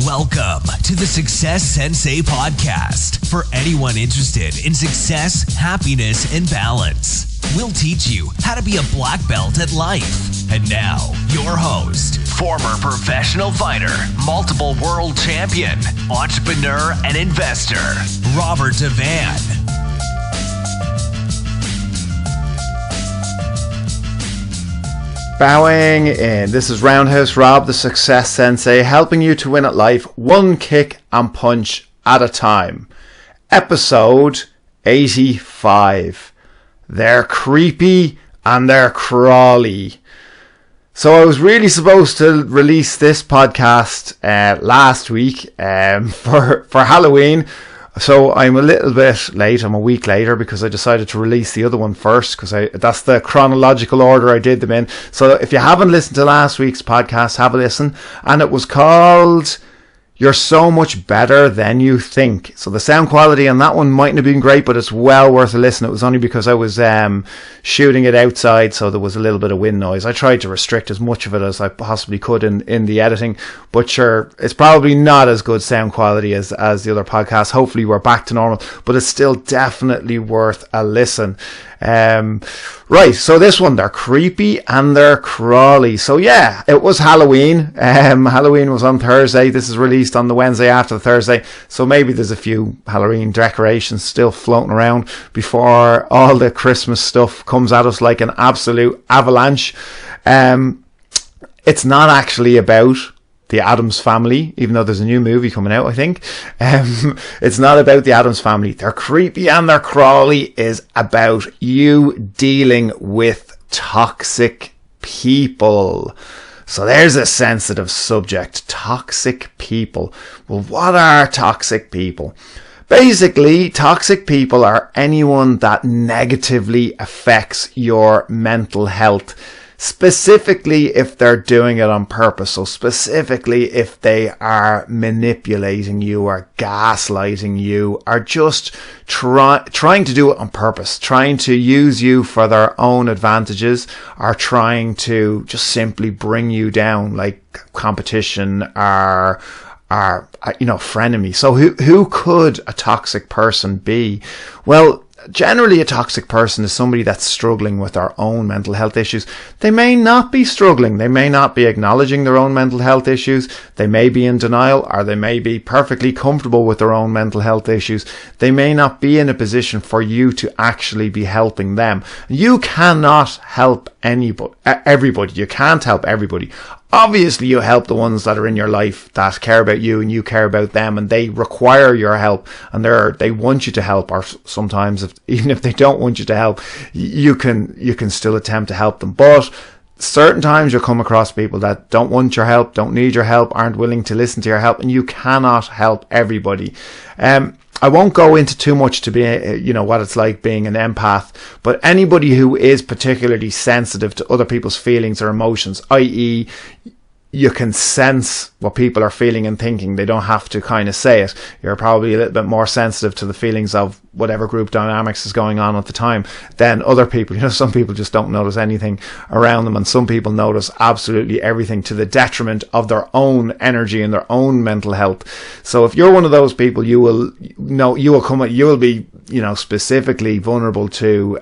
Welcome to the Success Sensei Podcast for anyone interested in success, happiness, and balance. We'll teach you how to be a black belt at life. And now, your host, former professional fighter, multiple world champion, entrepreneur, and investor, Robert Devane. Bowing in. This is Roundhouse Rob, the Success Sensei, helping you to win at life one kick and punch at a time. Episode 85. They're creepy and they're crawly. So I was really supposed to release this podcast last week for Halloween. So I'm a little bit late. I'm a week later because I decided to release the other one first because that's the chronological order I did them in. So if you haven't listened to last week's podcast, have a listen. And it was called You're So Much Better Than You Think. So the sound quality on that one mightn't have been great, but it's well worth a listen. It was only because I was shooting it outside, so there was a little bit of wind noise. I tried to restrict as much of it as I possibly could in the editing, but sure, it's probably not as good sound quality as the other podcasts. Hopefully we're back to normal, but it's still definitely worth a listen. Right, so this one, they're creepy and they're crawly. So yeah, it was Halloween. Halloween was on Thursday. This is released on the Wednesday after the Thursday, so maybe there's a few Halloween decorations still floating around before all the Christmas stuff comes at us like an absolute avalanche. It's not actually about the Addams Family, even though there's a new movie coming out, I think. It's not about the Addams Family. They're creepy and they're crawly is about you dealing with toxic people. So there's a sensitive subject, toxic people. Well, what are toxic people? Basically, toxic people are anyone that negatively affects your mental health. Specifically if they're doing it on purpose. So specifically if they are manipulating you or gaslighting you or just trying to do it on purpose, trying to use you for their own advantages or trying to just simply bring you down, like competition or frenemy. So who could a toxic person be? Well, generally, a toxic person is somebody that's struggling with their own mental health issues. They may not be struggling. They may not be acknowledging their own mental health issues. They may be in denial, or they may be perfectly comfortable with their own mental health issues. They may not be in a position for you to actually be helping them. You cannot help everybody. You can't help everybody. Obviously, you help the ones that are in your life that care about you and you care about them, and they require your help and they want you to help, or sometimes even if they don't want you to help, you can still attempt to help them. But certain times you'll come across people that don't want your help, don't need your help, aren't willing to listen to your help, and you cannot help everybody. I won't go into too much to be, what it's like being an empath, but anybody who is particularly sensitive to other people's feelings or emotions, i.e., you can sense what people are feeling and thinking. They don't have to kind of say it. You're probably a little bit more sensitive to the feelings of whatever group dynamics is going on at the time than other people. Some people just don't notice anything around them, and some people notice absolutely everything to the detriment of their own energy and their own mental health. So if you're one of those people, you will be specifically vulnerable to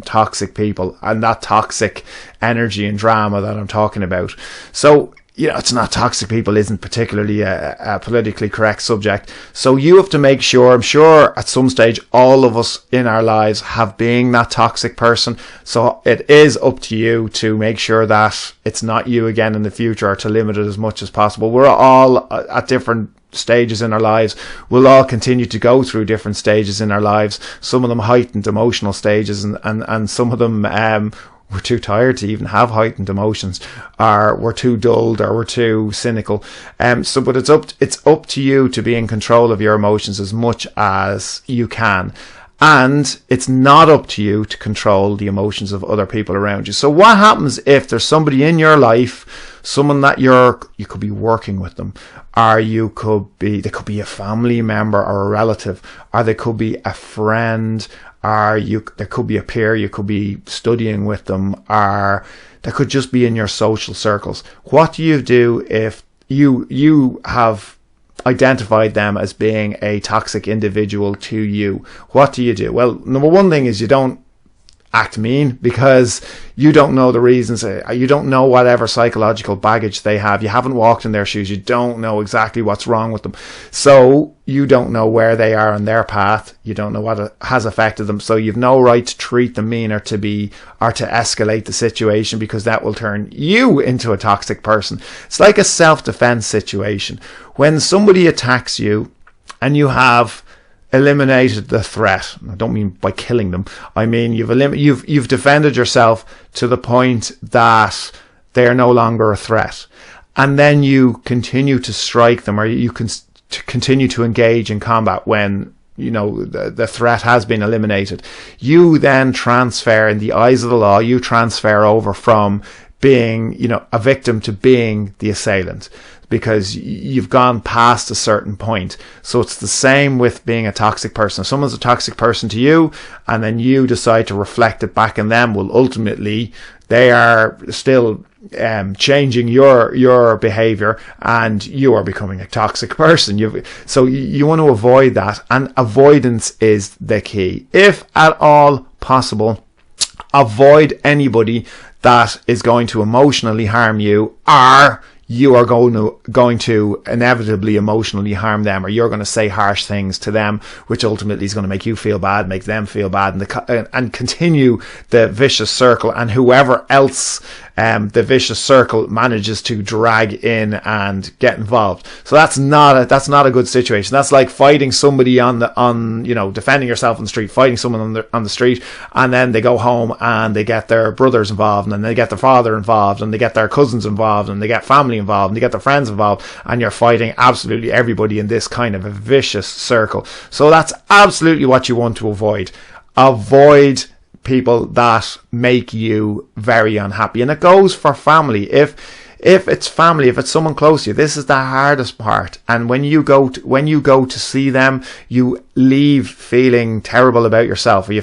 toxic people and that toxic energy and drama that I'm talking about. So it's not toxic people isn't particularly a politically correct subject. So you have to make sure, I'm sure at some stage all of us in our lives have been that toxic person. So it is up to you to make sure that it's not you again in the future, or to limit it as much as possible. We're all at different stages in our lives. We'll all continue to go through different stages in our lives. Some of them heightened emotional stages, and some of them we're too tired to even have heightened emotions, or we're too dulled, or we're too cynical. But it's up to you to be in control of your emotions as much as you can. And it's not up to you to control the emotions of other people around you. So what happens if there's somebody in your life, someone that you could be working with them, or they could be a family member or a relative, or they could be a friend, or there could be a peer, you could be studying with them, or they could just be in your social circles. What do you do if you have identified them as being a toxic individual to you, what do you do? Well, number one thing is you don't act mean, because you don't know the reasons. You don't know whatever psychological baggage they have. You haven't walked in their shoes. You don't know exactly what's wrong with them. So you don't know where they are on their path. You don't know what has affected them. So you've no right to treat them mean or to escalate the situation, because that will turn you into a toxic person. It's like a self-defense situation. When somebody attacks you and you have eliminated the threat, I don't mean by killing them, I mean you've defended yourself to the point that they are no longer a threat, and then you continue to strike them, or you can continue to engage in combat when the threat has been eliminated. You then transfer, in the eyes of the law, you transfer over from being a victim to being the assailant, because you've gone past a certain point. So it's the same with being a toxic person. If someone's a toxic person to you and then you decide to reflect it back in them, well, ultimately they are still changing your behavior, and you are becoming a toxic person. So you want to avoid that, and avoidance is the key. If at all possible, avoid anybody that is going to emotionally harm you, or you are going to inevitably emotionally harm them, or you're going to say harsh things to them, which ultimately is going to make you feel bad, make them feel bad, and continue the vicious circle. And whoever else the vicious circle manages to drag in and get involved. So that's not a good situation. That's like fighting somebody defending yourself on the street, fighting someone on the street, and then they go home and they get their brothers involved, and then they get their father involved, and they get their cousins involved, and they get family involved, and they get their friends involved, and you're fighting absolutely everybody in this kind of a vicious circle. So that's absolutely what you want to avoid. Avoid people that make you very unhappy. And it goes for family. If it's family, if it's someone close to you, this is the hardest part. And when you go to see them, you leave feeling terrible about yourself, or you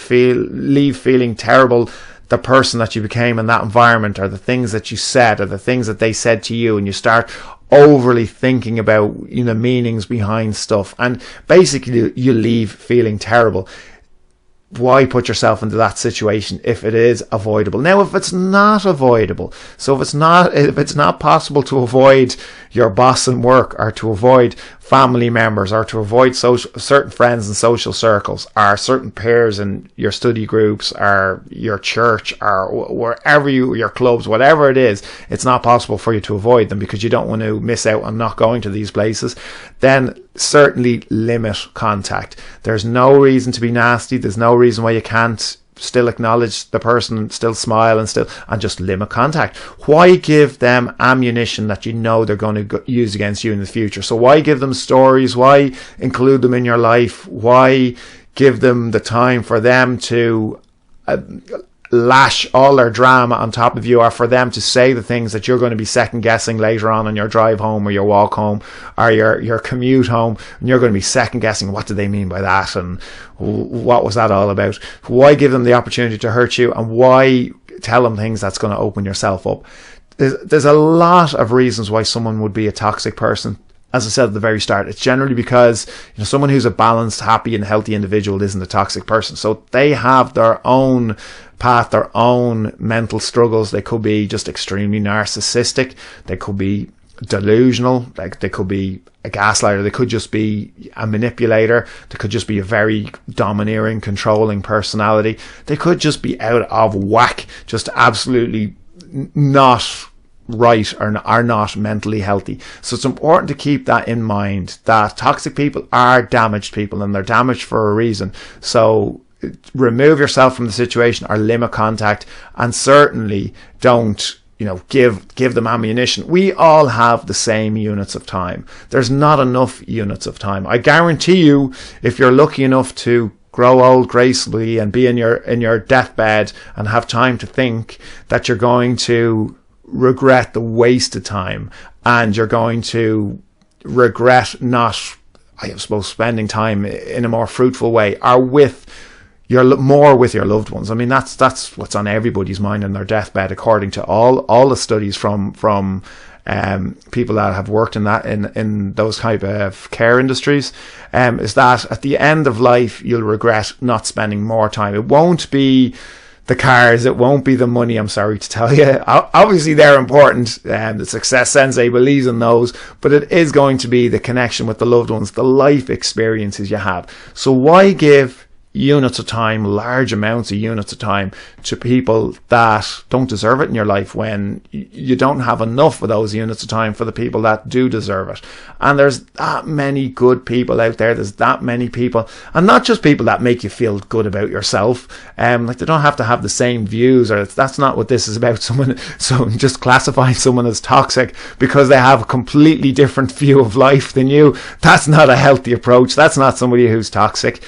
leave feeling terrible, the person that you became in that environment, or the things that you said, or the things that they said to you, and you start overly thinking about meanings behind stuff, and basically you leave feeling terrible. Why put yourself into that situation if it is avoidable? Now, if it's not avoidable, so if it's not possible to avoid your boss in work, or to avoid family members, or to avoid certain friends and social circles, or certain peers in your study groups, or your church, or wherever your clubs, whatever it is, it's not possible for you to avoid them because you don't want to miss out on not going to these places, then certainly limit contact. There's no reason to be nasty. There's no reason why you can't still acknowledge the person, still smile, and just limit contact. Why give them ammunition that you know they're going to use against you in the future? So why give them stories? Why include them in your life? Why give them the time for them to lash all their drama on top of you, or for them to say the things that you're going to be second guessing later on your drive home, or your walk home, or your commute home, and you're going to be second guessing, what do they mean by that, and what was that all about? Why give them the opportunity to hurt you, and why tell them things that's going to open yourself up? There's a lot of reasons why someone would be a toxic person. As I said at the very start, it's generally because someone who's a balanced, happy and healthy individual isn't a toxic person. So they have their own path, their own mental struggles. They could be just extremely narcissistic. They could be delusional. Like, they could be a gaslighter. They could just be a manipulator. They could just be a very domineering, controlling personality. They could just be out of whack, just absolutely not right, or are not mentally healthy. So it's important to keep that in mind, that toxic people are damaged people, and they're damaged for a reason. So remove yourself from the situation, or limit contact, and certainly don't give them ammunition. We all have the same units of time. There's not enough units of time. I guarantee you, if you're lucky enough to grow old gracefully and be in your deathbed and have time to think, that you're going to regret the wasted time, and you're going to regret not, I suppose, spending time in a more fruitful way, or with your loved ones. I mean, that's what's on everybody's mind on their deathbed, according to all the studies from people that have worked in that in those type of care industries, is that at the end of life you'll regret not spending more time. It won't be the cars, it won't be the money, I'm sorry to tell you. Obviously they're important, the Success Sensei believes in those, but it is going to be the connection with the loved ones, the life experiences you have. So why give units of time, large amounts of units of time, to people that don't deserve it in your life, when you don't have enough of those units of time for the people that do deserve it? And there's that many good people out there. There's that many people, and not just people that make you feel good about yourself. Like, they don't have to have the same views, or that's not what this is about. So just classifying someone as toxic because they have a completely different view of life than you, that's not a healthy approach. That's not somebody who's toxic.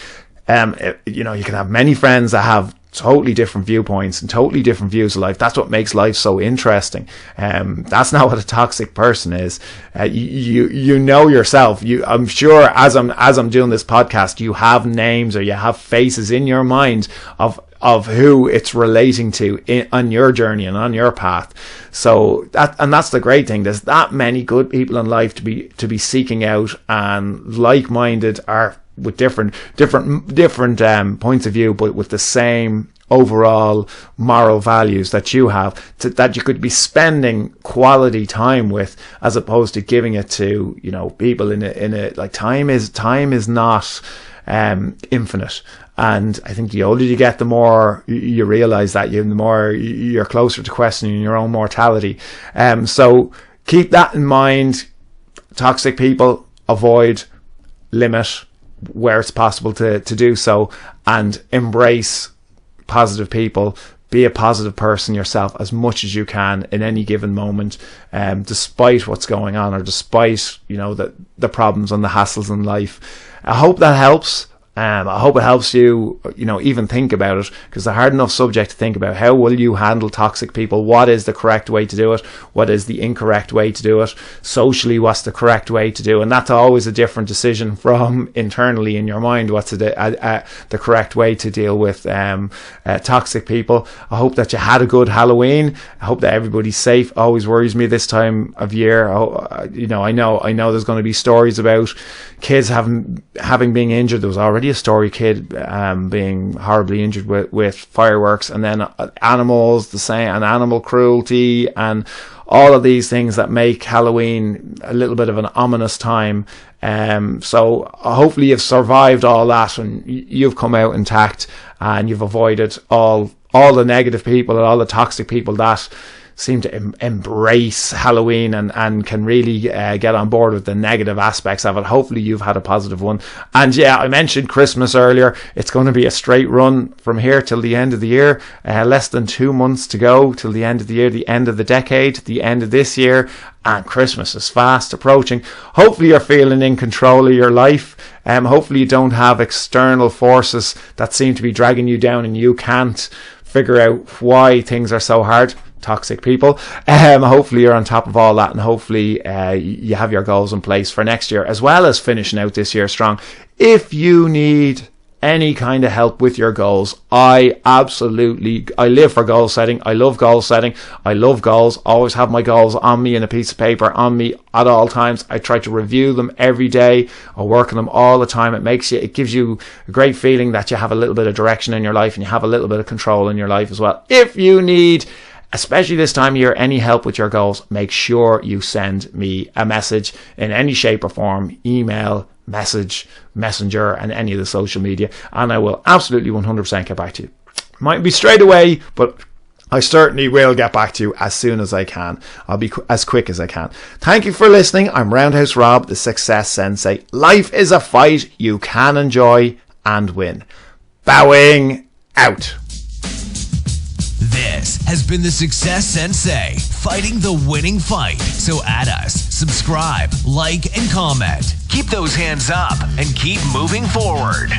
You can have many friends that have totally different viewpoints and totally different views of life. That's what makes life so interesting. That's not what a toxic person is. You know yourself. I'm sure as I'm doing this podcast, you have names, or you have faces in your mind of who it's relating to on your journey and on your path. So that's the great thing. There's that many good people in life to be seeking out, and like-minded are with different points of view, but with the same overall moral values that you have, that you could be spending quality time with, as opposed to giving it to people in a like time is not infinite. And I think the older you get, the more you realize that, the more you're closer to questioning your own mortality. So keep that in mind. Toxic people, avoid, limit where it's possible to do so, and embrace positive people. Be a positive person yourself as much as you can in any given moment, despite what's going on, or despite the problems and the hassles in life. I hope that helps. I hope it helps you, even think about it, because it's a hard enough subject to think about. How will you handle toxic people? What is the correct way to do it? What is the incorrect way to do it? Socially, what's the correct way to do? And that's always a different decision from internally in your mind. What's the correct way to deal with toxic people? I hope that you had a good Halloween. I hope that everybody's safe. Always worries me this time of year. I know there's going to be stories about kids having been injured. There was already a story, kid being horribly injured with fireworks, and then animals the same, and animal cruelty, and all of these things that make Halloween a little bit of an ominous time. So hopefully you've survived all that, and you've come out intact, and you've avoided all the negative people and all the toxic people that seem to embrace Halloween and can really get on board with the negative aspects of it. Hopefully you've had a positive one. And yeah, I mentioned Christmas earlier. It's going to be a straight run from here till the end of the year. Less than 2 months to go till the end of the year, the end of the decade, the end of this year, and Christmas is fast approaching. Hopefully you're feeling in control of your life. Hopefully you don't have external forces that seem to be dragging you down, and you can't figure out why things are so hard. Toxic people. Hopefully you're on top of all that, and hopefully you have your goals in place for next year, as well as finishing out this year strong. If you need any kind of help with your goals, I live for goal setting. I love goal setting. I love goals. Always have my goals on me in a piece of paper, on me at all times. I try to review them every day. I work on them all the time. It gives you a great feeling that you have a little bit of direction in your life, and you have a little bit of control in your life as well. If you need, especially this time of year, any help with your goals, make sure you send me a message in any shape or form, email, message, messenger, and any of the social media, and I will absolutely 100% get back to you. Might be straight away, but I certainly will get back to you as soon as I can. I'll be as quick as I can. Thank you for listening. I'm Roundhouse Rob, the Success Sensei. Life is a fight you can enjoy and win. Bowing out. This has been the Success Sensei, fighting the winning fight. So add us, subscribe, like, and comment. Keep those hands up and keep moving forward.